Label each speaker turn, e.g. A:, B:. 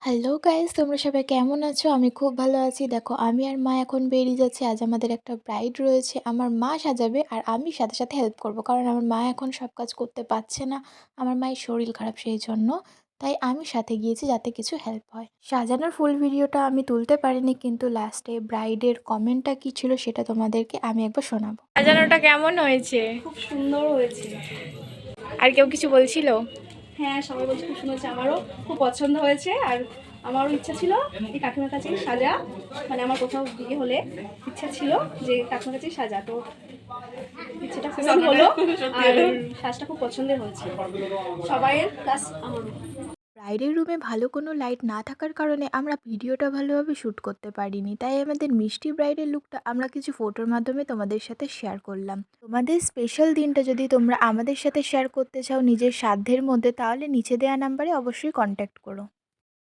A: Hello guys, তোমরা সবাই কেমন আছো? আমি খুব ভালো আছি। দেখো, আমি আর মা এখন বেরিয়ে যাচ্ছি। আজ আমাদের একটা ব্রাইড রয়েছে। আমার মা সাজাবে আর আমি সাথে সাথে হেল্প করব। কারণ আমার মা এখন সব কাজ করতে পারছে না। আমার মায়ের শরীর খারাপ, সেই জন্য। তাই আমি সাথে গিয়েছি যাতে কিছু হেল্প হয়। সাজানোর ফুল ভিডিওটা আমি তুলতে পারিনি, কিন্তু লাস্টে ব্রাইডের কমেন্টটা কী ছিল সেটা তোমাদেরকে আমি একবার শোনাবো। সাজানোটা কেমন হয়েছে?
B: খুব সুন্দর হয়েছে।
A: আর কেউ কিছু বলছিল?
B: হ্যাঁ, সবাই বলছে খুব সুন্দর হয়েছে। আমারও খুব পছন্দ হয়েছে। আর আমারও ইচ্ছা ছিল এই কাকিমার কাছেই সাজা, মানে আমার কোথাও বিয়ে হলে ইচ্ছা ছিল যে কাকিমার কাছেই সাজা। তো ইচ্ছেটা পূরণ হলো। আর সাজটা খুব পছন্দের হয়েছে সবাইয়ের, প্লাস আমারও।
A: ব্রাইডের রুমে ভালো কোনো লাইট না থাকার কারণে আমরা ভিডিওটা ভালোভাবে শ্যুট করতে পারিনি, তাই আমাদের মিষ্টি ব্রাইডের লুকটা আমরা কিছু ফটোর মাধ্যমে তোমাদের সাথে শেয়ার করলাম। তোমাদের স্পেশাল দিনটা যদি তোমরা আমাদের সাথে শেয়ার করতে চাও নিজের সাধ্যের মধ্যে, তাহলে নিচে দেওয়া নাম্বারে অবশ্যই কন্ট্যাক্ট করো।